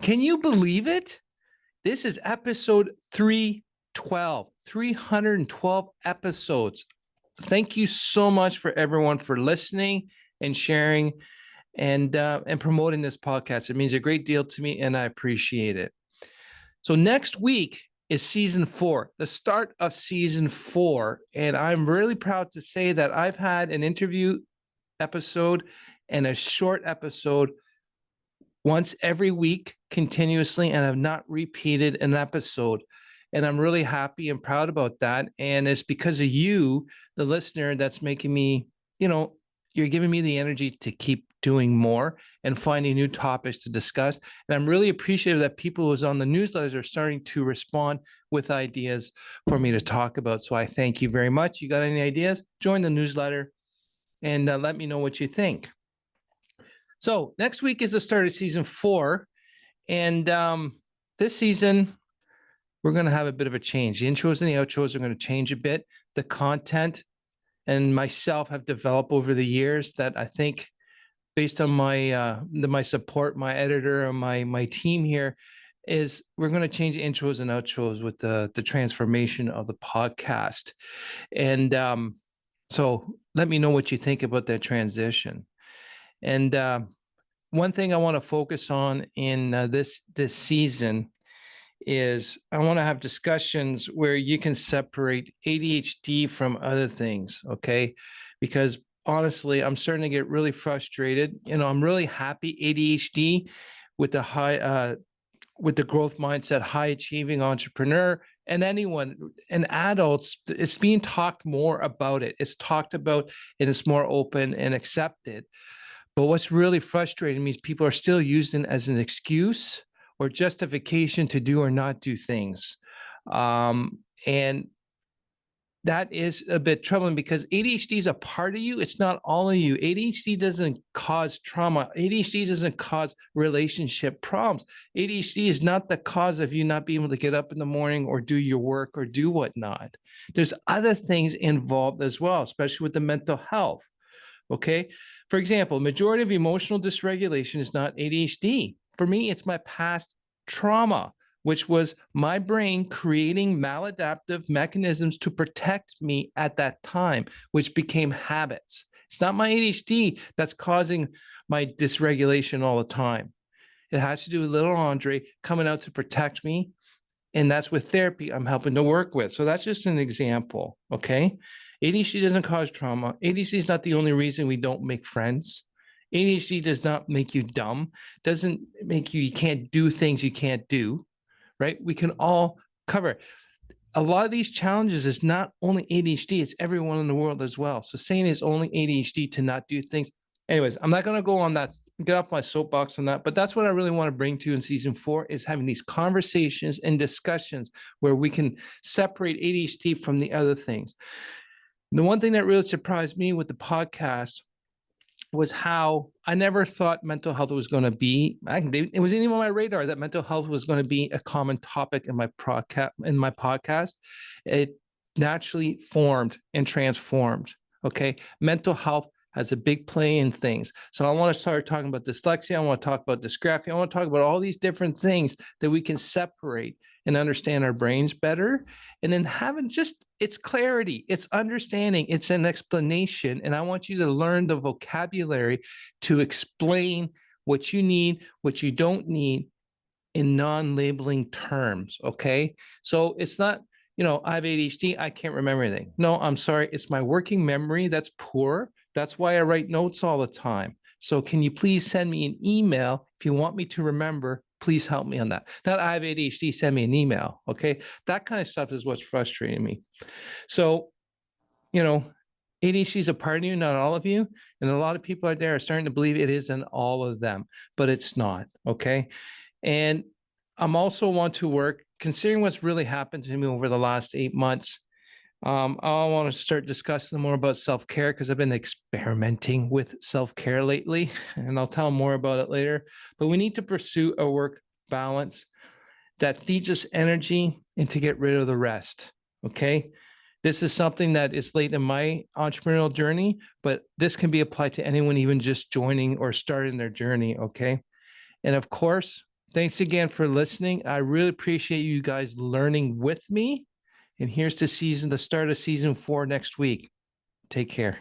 Can you believe it? This is episode 312, 312 episodes. Thank you so much for everyone for listening and sharing and promoting this podcast. It means a great deal to me, and I appreciate it. So next week is season 4, the start of season 4, and I'm really proud to say that I've had an interview episode and a short episode once every week continuously, and I've not repeated an episode. And I'm really happy and proud about that. And it's because of you, the listener, that's making me, you're giving me the energy to keep doing more and finding new topics to discuss. And I'm really appreciative that people who's on the newsletters are starting to respond with ideas for me to talk about. So I thank you very much. You got any ideas? Join the newsletter and let me know what you think. So next week is the start of season 4. And this season, we're going to have a bit of a change. The intros and the outros are going to change a bit. The content and myself have developed over the years that I think, based on my support, my editor, and my team here, is we're going to change intros and outros with the transformation of the podcast. And so let me know what you think about that transition. And one thing I want to focus on in this season is I want to have discussions where you can separate ADHD from other things, okay? Because honestly, I'm starting to get really frustrated. I'm really happy ADHD with the with the growth mindset, high achieving entrepreneur, and anyone and adults. It's being talked more about it. It's talked about and it's more open and accepted. But what's really frustrating me is people are still using it as an excuse or justification to do or not do things. And that is a bit troubling because ADHD is a part of you. It's not all of you. ADHD doesn't cause trauma. ADHD doesn't cause relationship problems. ADHD is not the cause of you not being able to get up in the morning or do your work or do whatnot. There's other things involved as well, especially with the mental health. Okay. For example, majority of emotional dysregulation is not ADHD. For me, it's my past trauma, which was my brain creating maladaptive mechanisms to protect me at that time, which became habits. It's not my ADHD that's causing my dysregulation all the time. It has to do with little Andre coming out to protect me. And that's with therapy I'm helping to work with. So that's just an example. Okay. ADHD doesn't cause trauma. ADHD is not the only reason we don't make friends. ADHD does not make you dumb, doesn't make you can't do things you can't do, right? We can all cover. A lot of these challenges is not only ADHD, it's everyone in the world as well. So saying it's only ADHD to not do things. Anyways, I'm not going to go on that, get off my soapbox on that, but that's what I really want to bring to you in season 4 is having these conversations and discussions where we can separate ADHD from the other things. The one thing that really surprised me with the podcast was how I never thought mental health was going to be. It wasn't even on my radar that mental health was going to be a common topic in my podcast. It naturally formed and transformed. Okay, mental health has a big play in things. So I want to start talking about dyslexia. I want to talk about dysgraphia. I want to talk about all these different things that we can separate and understand our brains better. And then having just it's clarity, it's understanding, it's an explanation. And I want you to learn the vocabulary to explain what you need, what you don't need in non-labeling terms. Okay. So it's not, I have ADHD, I can't remember anything. No, I'm sorry. It's my working memory that's poor. That's why I write notes all the time. So can you please send me an email if you want me to remember? Please help me on that. Not I have ADHD, send me an email. Okay. That kind of stuff is what's frustrating me. So, ADHD is a part of you, not all of you. And a lot of people out there are starting to believe it is in all of them, but it's not. Okay. And I'm also want to work, considering what's really happened to me over the last 8 months. I want to start discussing more about self-care because I've been experimenting with self-care lately, and I'll tell more about it later. But we need to pursue a work balance that feeds us energy and to get rid of the rest. Okay. This is something that is late in my entrepreneurial journey, but this can be applied to anyone even just joining or starting their journey. Okay. And of course, Thanks again for listening. I really appreciate you guys learning with me. And here's the start of season 4 next week. Take care.